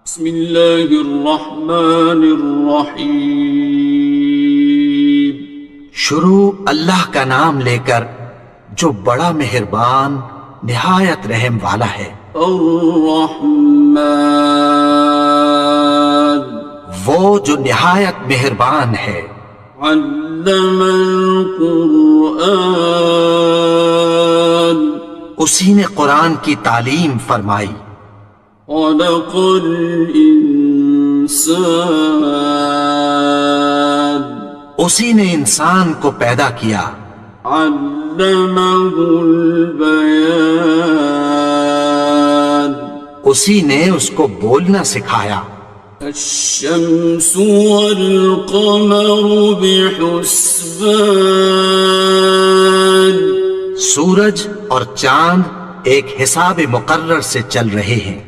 بسم اللہ الرحمن الرحیم. شروع اللہ کا نام لے کر جو بڑا مہربان نہایت رحم والا ہے. الرحمن وہ جو نہایت مہربان ہے. علم القرآن اسی نے قرآن کی تعلیم فرمائی. خلق الانسان اسی نے انسان کو پیدا کیا. علمہ البیان اسی نے اس کو بولنا سکھایا. الشمس والقمر بحسبان سورج اور چاند ایک حساب مقرر سے چل رہے ہیں.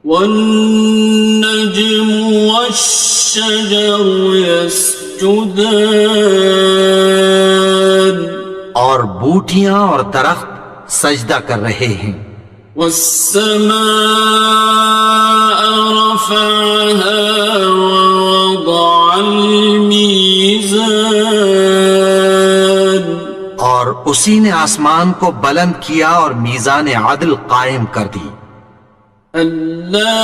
والنجم والشجر يسجدان اور بوٹیاں اور درخت سجدہ کر رہے ہیں. والسماء رفعها ووضع الميزان اور اسی نے آسمان کو بلند کیا اور میزان عدل قائم کر دی. ألا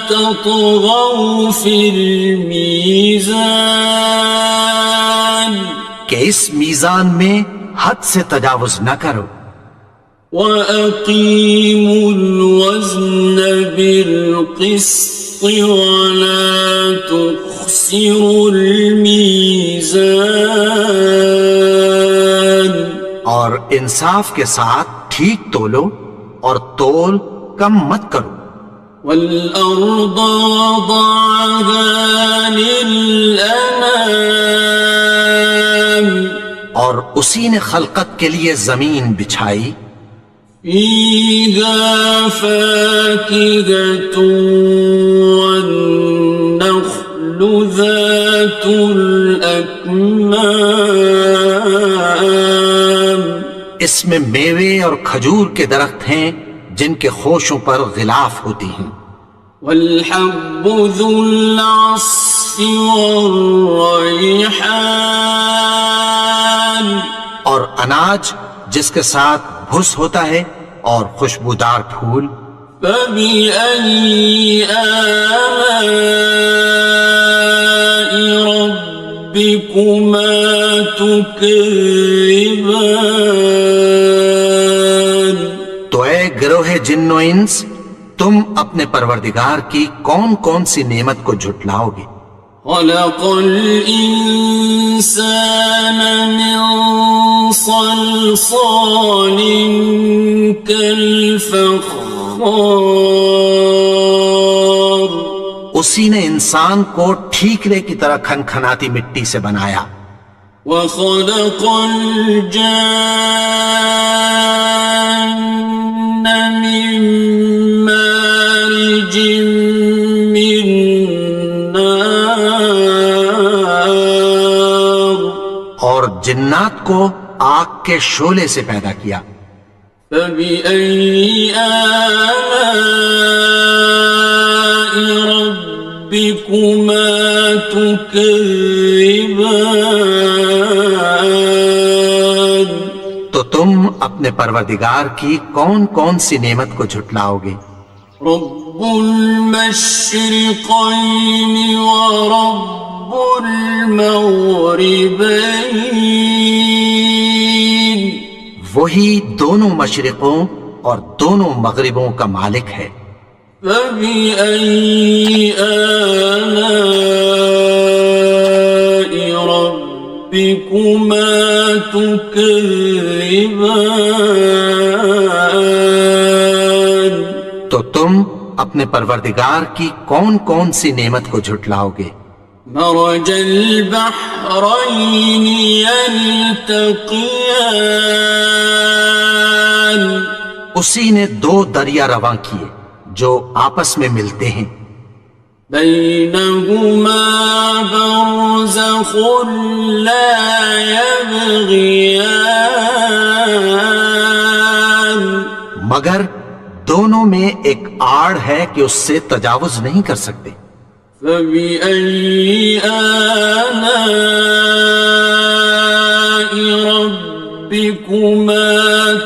تطغوا في الميزان کہ اس میزان میں حد سے تجاوز نہ کرو. وَأَقِيمُوا الْوَزْنَ بِالْقِسْطِ وَلَا تُخْسِرُوا الْمِيزَانَ اور انصاف کے ساتھ ٹھیک تولو اور تول کم مت کرو. وَالْأَرْضَ وَضَعَهَا لِلْأَنَامِ اور اسی نے خلقت کے لیے زمین بچھائی. فِيهَا فَاكِهَةٌ وَالنَّخْلُ ذَاتُ الْأَكْمَامِ اس میں میوے اور کھجور کے درخت ہیں جن کے خوشوں پر غلاف ہوتی ہیں. وَالْحَبُّ ذُو الْعَصْفِ وَالرَّيْحَانِ اور اناج جس کے ساتھ بھس ہوتا ہے اور خوشبودار پھول. فَبِأَيِّ آلَاءِ رَبِّكُمَا تُكَذِّبَانِ تو اے گروہ جن و انس تم اپنے پروردگار کی کون کون سی نعمت کو جھٹلاؤ گے. خَلَقَ الْإِنسَانَ مِنْ صَلْصَالٍ كَالْفَخَّارِ اسی نے انسان کو ٹھیکرے کی طرح کھنکھناتی مٹی سے بنایا. وَخَلَقَ الْجَانَّ مِن مَّارِجٍ مِّن نَّارٍ اور جنات کو آگ کے شعلے سے پیدا کیا. فَبِأَيِّ آلَاءِ رَبِّكُمَا تُكَذِّبَانِ تو تم اپنے پروردگار کی کون کون سی نعمت کو جھٹلاؤ گے. رب المشرقين ورب المغربين وہی دونوں مشرقوں اور دونوں مغربوں کا مالک ہے. فبأي آلاء ربكما تكذبان تو تم اپنے پروردگار کی کون کون سی نعمت کو جھٹلاؤ گے. مرج البحرين يلتقيان اسی نے دو دریا رواں کیے جو آپس میں ملتے ہیں. بينهما برزخ لا يبغيان مگر دونوں میں ایک آڑ ہے کہ اس سے تجاوز نہیں کر سکتے. فبأي آلاء ربكما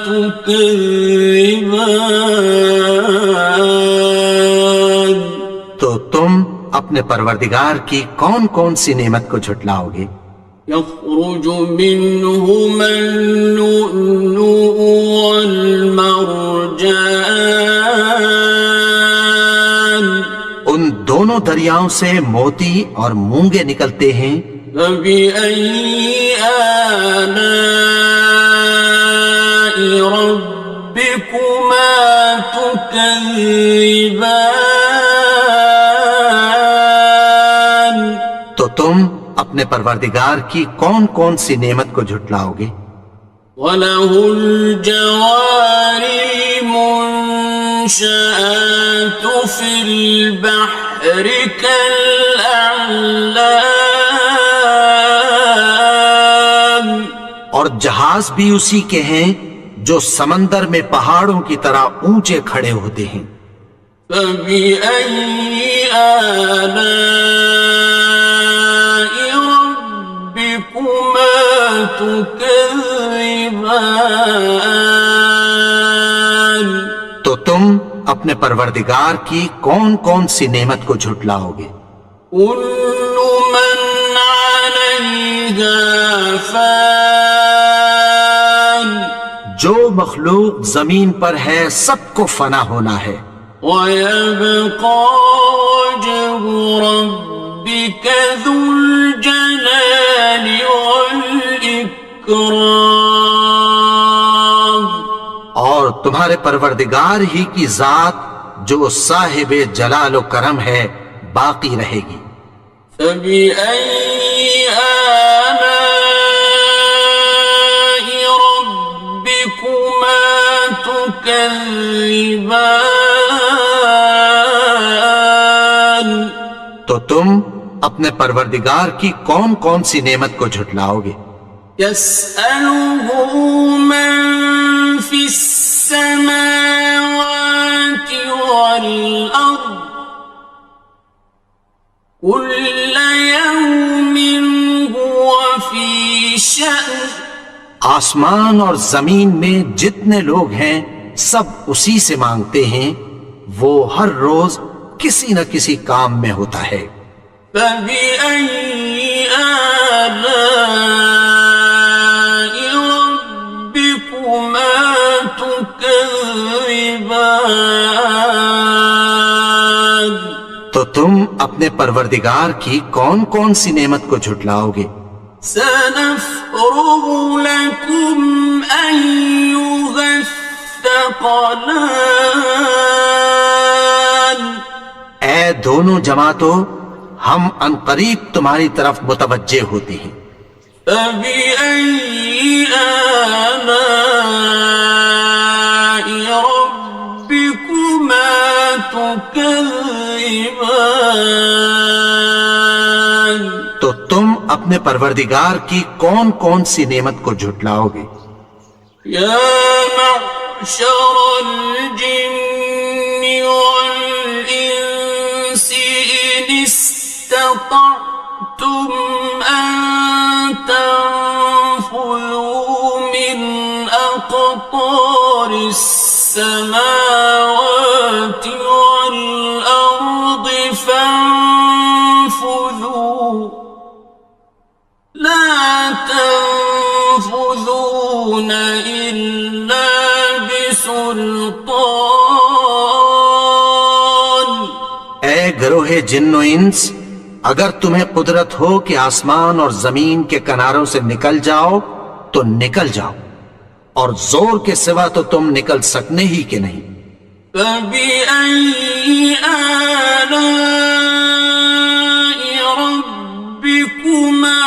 تكذبان. تو تم اپنے پروردگار کی کون کون سی نعمت کو جھٹلاؤ گے؟ يخرج منهما اللؤلؤ والمرجان. ان دونوں دریاؤں سے موتی اور مونگے نکلتے ہیں. فبأي آلاء ربكما تكذبان. تو تم اپنے پروردگار کی کون کون سی نعمت کو جھٹلاؤ گے؟ وَلَهُ الْجَوَارِ الْمُنشَآتُ فِي الْبَحْرِ كَالْأَعْلَامِ. اور جہاز بھی اسی کے ہیں جو سمندر میں پہاڑوں کی طرح اونچے کھڑے ہوتے ہیں. فَبِأَيِّ آلَاءِ رَبِّكُمَا تُكَذِّبَانِ. تو تم اپنے پروردگار کی کون کون سی نعمت کو جھٹلاؤ گے؟ كُلُّ مَنْ عَلَيْهَا فَانٍ. جو مخلوق زمین پر ہے سب کو فنا ہونا ہے. وَيَبْقَى وَجْهُ رَبِّكَ ذُو الْجَلَالِ وَالْإِكْرَامِ. اور تمہارے پروردگار ہی کی ذات جو صاحب جلال و کرم ہے باقی رہے گی. فَبِأَيِّ آلَاءِ رَبِّكُمَا تُكَذِّبَانِ. تو تم اپنے پروردگار کی کون کون سی نعمت کو جھٹلاؤ گے؟ يَسْأَلُهُ مَن فِي السَّمَاوَاتِ وَالْأَرْضِ كُلَّ يَوْمٍ هُوَ فِي شَأْنٍ. آسمان اور زمین میں جتنے لوگ ہیں سب اسی سے مانگتے ہیں، وہ ہر روز کسی نہ کسی کام میں ہوتا ہے. فَبِأَيِّ آلَاءِ رَبِّكُمَا تُكَذِّبَانِ. تو تم اپنے پروردگار کی کون کون سی نعمت کو جھٹلاؤ گے؟ سَنَفْرُغُ لَكُمْ أَيُّهَ الثَّقَلَانِ. اے دونوں جماعتوں، ہم عنقریب تمہاری طرف متوجہ ہوتے ہیں. فَبِأَيِّ آلَاءِ رَبِّكُمَا تُكَذِّبَانِ. تو تم اپنے پروردگار کی کون کون سی نعمت کو جھٹلاؤ گے؟ يَا مَعْشَرَ الْجِنِّ وَالْإِنسِ إِنِ اسْتَطَعْتُمْ أَن تَنفُذُوا مِنْ أَقْطَارِ السَّمَاوَاتِ وَالْأَرْضِ فَانفُذُوا لَا تَنفُذُونَ إِلَّا بِسُلْطَانٍ. اے گروہ جن و انس، اگر تمہیں قدرت ہو کہ آسمان اور زمین کے کناروں سے نکل جاؤ تو نکل جاؤ، اور زور کے سوا تو تم نکل سکنے ہی کہ نہیں. فَبِأَيِّ آلَاءِ رَبِّكُمَا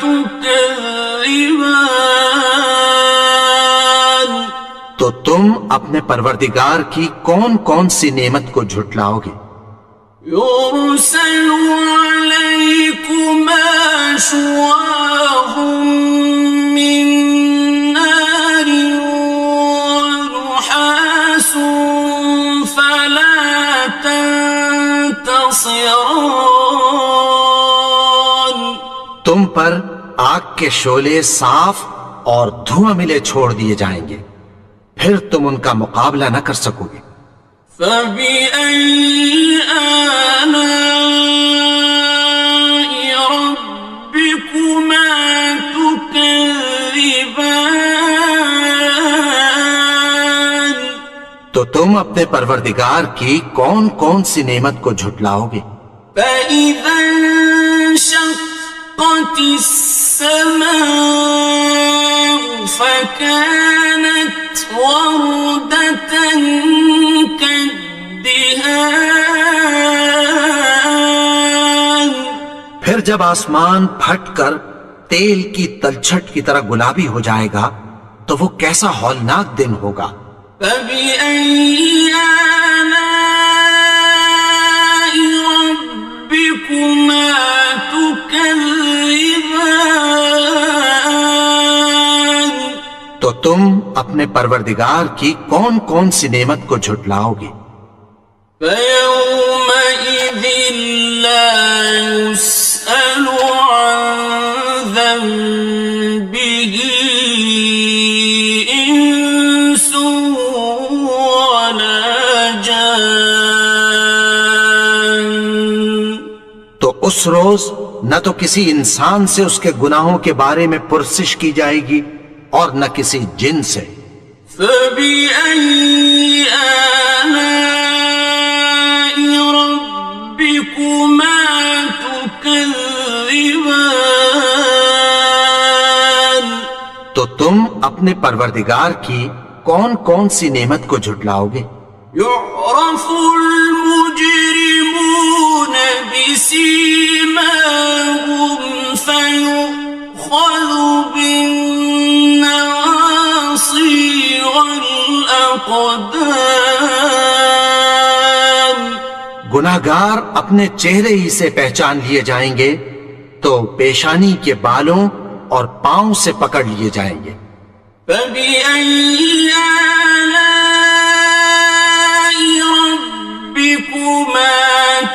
تُكَذِّبَانِ. تو تم اپنے پروردگار کی کون کون سی نعمت کو جھٹلاؤ گے؟ يُرْسَلُ عَلَيْكُمَا شُوَاظٌ مِّن نَّارٍ وَنُحَاسٌ خاسران. تم پر آگ کے شعلے صاف اور دھواں ملے چھوڑ دیے جائیں گے، پھر تم ان کا مقابلہ نہ کر سکو گے۔ فبأي آلاء ربكما تكذبان. تو تم اپنے پروردگار کی کون کون سی نعمت کو جھٹلاؤ گے؟ فإذا انشقت السماء فكانت وردة كالدهان. پھر جب آسمان پھٹ کر تیل کی تلچھٹ کی طرح گلابی ہو جائے گا تو وہ کیسا ہولناک دن ہوگا۔ فبأي آلاء ربكما تكذبان. تو تم اپنے پروردگار کی کون کون سی نعمت کو جھٹلاؤ گے؟ فيومئذ لا يسأل عن ذنبه إنس ولا جان. تو اس روز نہ تو کسی انسان سے اس کے گناہوں کے بارے میں پرسش کی جائے گی اور نہ کسی جن سے۔ فبأي آلاء ربكما تكذبان. تو تم اپنے پروردگار کی کون کون سی نعمت کو جھٹلاؤ گے؟ يعرف المجرمون بسيماهم فيؤخذ بالنواصي والأقدام. گناہگار اپنے چہرے ہی سے پہچان لیے جائیں گے تو پیشانی کے بالوں اور پاؤں سے پکڑ لیے جائیں گے۔ فبأي آلاء ربكما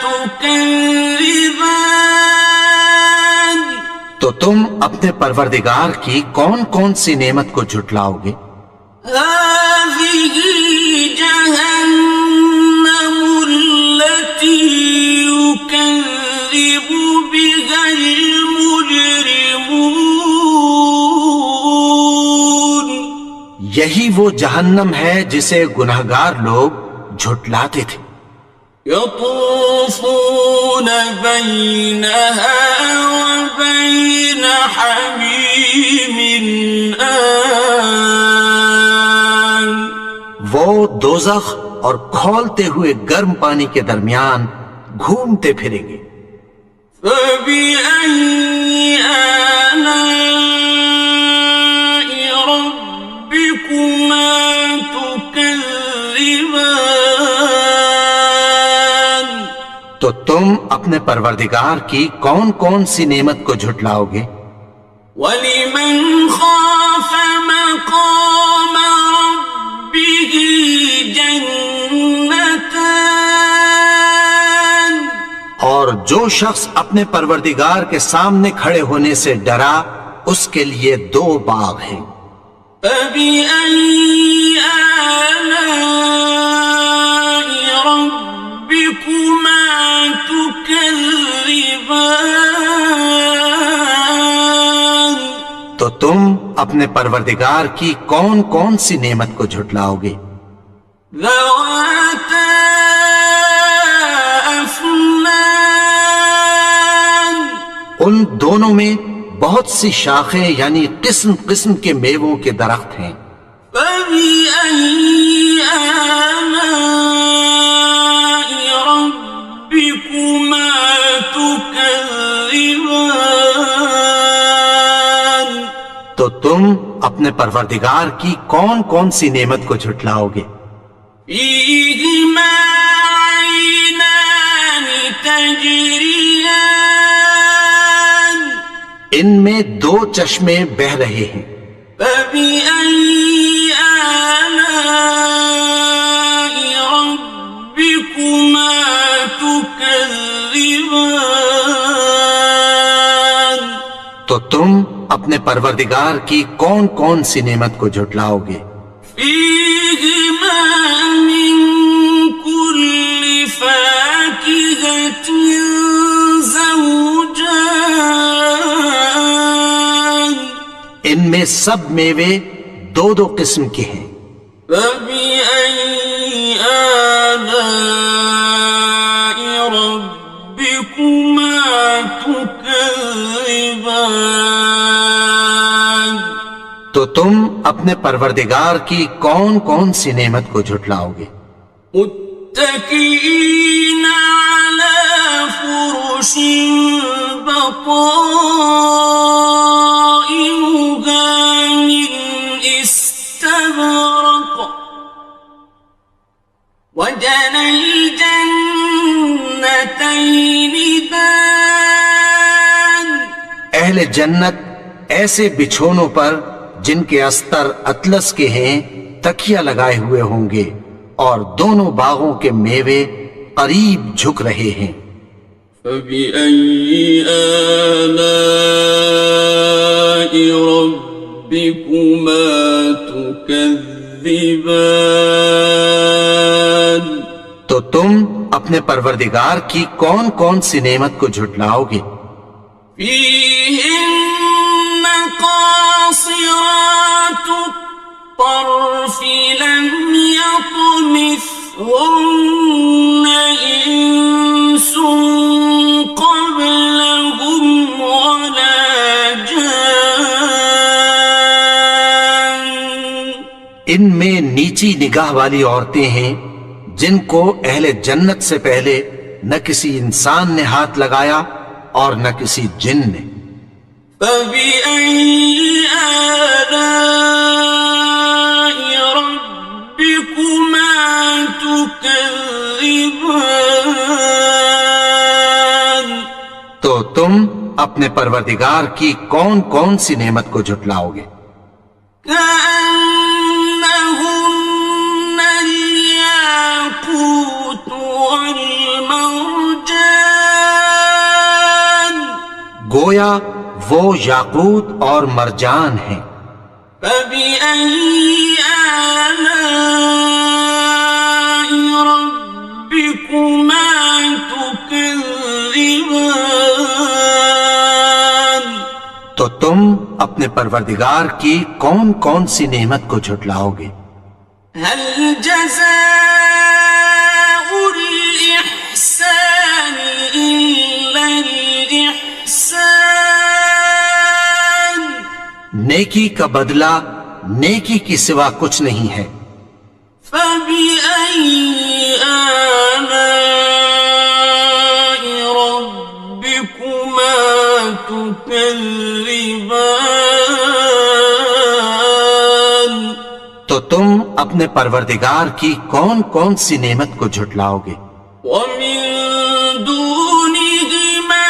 تكذبان. تو تم اپنے پروردگار کی کون کون سی نعمت کو جھٹلاؤ گے؟ هذه جهنم التي يكذب بها المجرمون. یہی وہ جہنم ہے جسے گناہگار لوگ جھٹلاتے تھے۔ يطوفون بينها وبين حميم آن. وہ دوزخ اور کھولتے ہوئے گرم پانی کے درمیان گھومتے پھریں گے۔ فبأي آلاء ربكما تكذبان. تو تم اپنے پروردگار کی کون کون سی نعمت کو جھٹلاؤ گے؟ وَلِمَنْ خَافَ مَقَامَ رَبِّهِ جَنَّتَانِ. اور جو شخص اپنے پروردگار کے سامنے کھڑے ہونے سے ڈرا اس کے لیے دو باغ ہیں۔ فَبِأَيِّ آلَاءِ رَبِّكُمَا تُكَذِّبَانِ. تو تم اپنے پروردگار کی کون کون سی نعمت کو جھٹلاؤ گے؟ ذَوَاتَا أَفْنَانٍ. ان دونوں میں بہت سی شاخیں یعنی قسم قسم کے میووں کے درخت ہیں۔ فَبِأَيِّ آلَاءِ رَبِّكُمَا تُكَذِّبَانِ. تو تم اپنے پروردگار کی کون کون سی نعمت کو جھٹلاؤ گے؟ فِيهِمَا عَيْنَانِ تَجْرِيَانِ. ان میں دو چشمے بہہ رہے ہیں۔ فَبِأَيِّ آلَاءِ رَبِّكُمَا تُكَذِّبَانِ. تكذبان تو تم اپنے پروردگار کی کون کون سی نعمت کو جھٹلاؤ گے؟ فيهما من كل فاكهة زوجان ان میں سب میوے دو دو قسم کے ہیں۔ فبأي آلاء ربكما تكذبان تو تم اپنے پروردگار کی کون کون سی نعمت کو جھٹلاؤ گے؟ متكئين على فرش بطائنها من استبرق وجنى الجنتين دان اہل جنت ایسے بچھونوں پر جن کے استر اطلس کے ہیں تکیہ لگائے ہوئے ہوں گے اور دونوں باغوں کے میوے قریب جھک رہے ہیں۔ فبأي آلاء ربكما تكذبان تو تم اپنے پروردگار کی کون کون سی نعمت کو جھٹلاؤ گے؟ فيهن قاصرات الطرف لم يطمثهن إنس قبلهم ولا جان ان میں نیچی نگاہ والی عورتیں ہیں جن کو اہل جنت سے پہلے نہ کسی انسان نے ہاتھ لگایا اور نہ کسی جن نے۔ فبأي آلاء ربكما تكذبان تو تم اپنے پروردگار کی کون کون سی نعمت کو جھٹلاؤ گے؟ كأنهن الياقوت والمرجان گویا وہ یاقوت اور مرجان ہیں۔ فبأي آلاء ربكما تكذبان تو تم اپنے پروردگار کی کون کون سی نعمت کو جھٹلاؤ گے؟ هل جزاء الإحسان إلا الإحسان نیکی کا بدلہ نیکی کی سوا کچھ نہیں ہے۔ فبأي آلاء ربكما تكذبان تو تم اپنے پروردگار کی کون کون سی نعمت کو جھٹلاؤ گے؟ ومن دونهما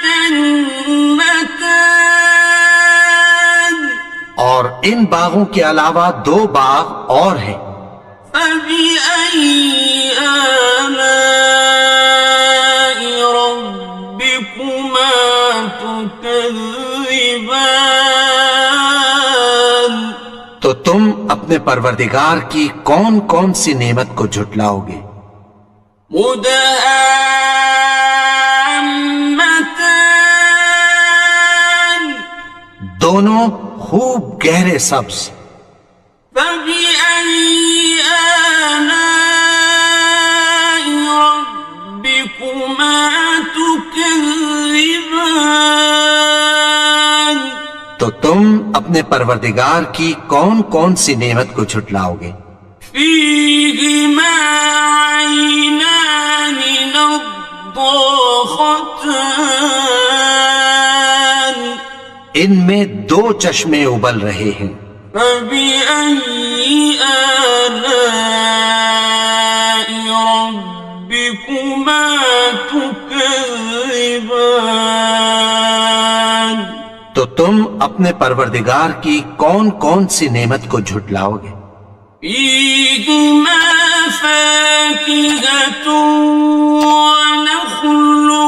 جنتان اور ان باغوں کے علاوہ دو باغ اور ہیں۔ فبأي آلاء ربكما تكذبان تو تم اپنے پروردگار کی کون کون سی نعمت کو جھٹلاؤ گے؟ مدهامتان دونوں خوب گہرے سبز۔ فبأي آلاء ربكما تكذبان تو تم اپنے پروردگار کی کون کون سی نعمت کو جھٹلاؤ گے؟ فيهما عينان نضاختان ان میں دو چشمے ابل رہے ہیں۔ فبأي آلاء ربكما تكذبان تو تم اپنے پروردگار کی کون کون سی نعمت کو جھٹلاؤ گے؟ فيهما فاكهة ونخل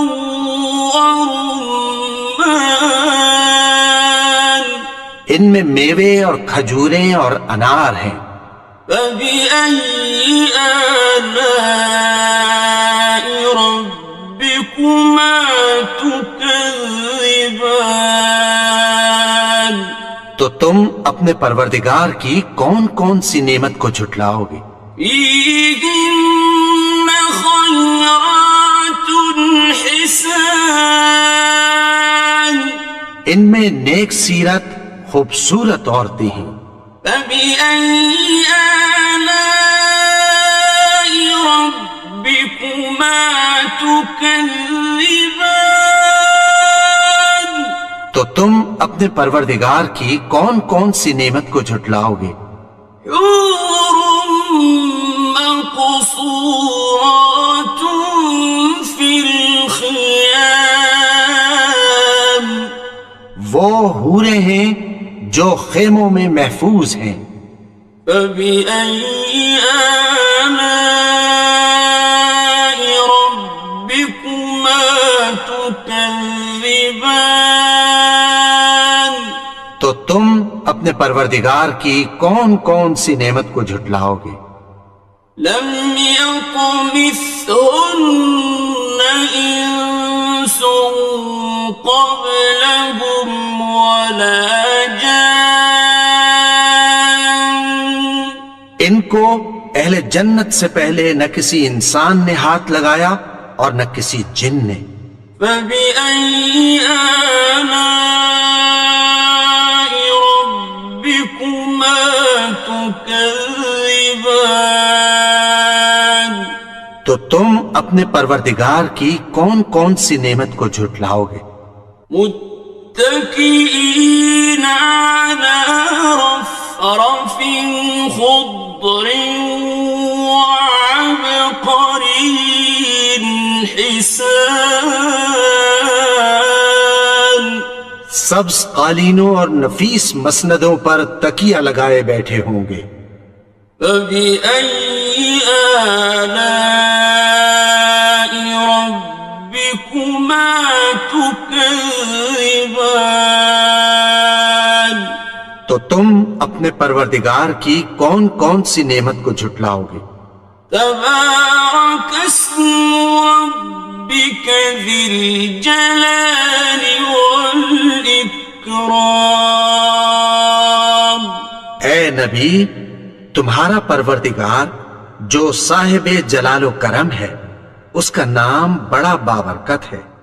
ان میں میوے اور کھجوریں اور انار ہیں۔ فبأي آلاء ربكما تكذبان؟ تو تم اپنے پروردگار کی کون کون سی نعمت کو جھٹلاؤ گے؟ فيهن خيرات حسان، ان میں نیک سیرت خوبصورت عورتیں ہیں۔ فبأي آلاء ربكما تكذبان؟ تو تم اپنے پروردگار کی کون کون سی نعمت کو جھٹلاؤ گے؟ حور مقصورات في الخيام، وہ حوریں ہیں جو خیموں میں محفوظ ہیں۔ فبأي آلاء ربكما تكذبان؟ تو تم اپنے پروردگار کی کون کون سی نعمت کو جھٹلاؤ گے؟ لم يطمثهن إنس قبلهم ولا جان، ان کو اہل جنت سے پہلے نہ کسی انسان نے ہاتھ لگایا اور نہ کسی جن نے۔ فبأي آلاء ربكما تكذبان؟ تو تم اپنے پروردگار کی کون کون سی نعمت کو جھٹلاؤ گے؟ متكئين على رفرف خضر وعبقري حسان، سبز قالینوں اور نفیس مسندوں پر تکیہ لگائے بیٹھے ہوں گے۔ فبأي آلاء ربكما تكذبان؟ تو تم اپنے پروردگار کی کون کون سی نعمت کو جھٹلاؤ گے؟ تبارك اسم ربك ذي الجلال والإكرام۔ اے نبی، تمہارا پروردگار جو صاحب جلال و کرم ہے، اس کا نام بڑا بابرکت ہے۔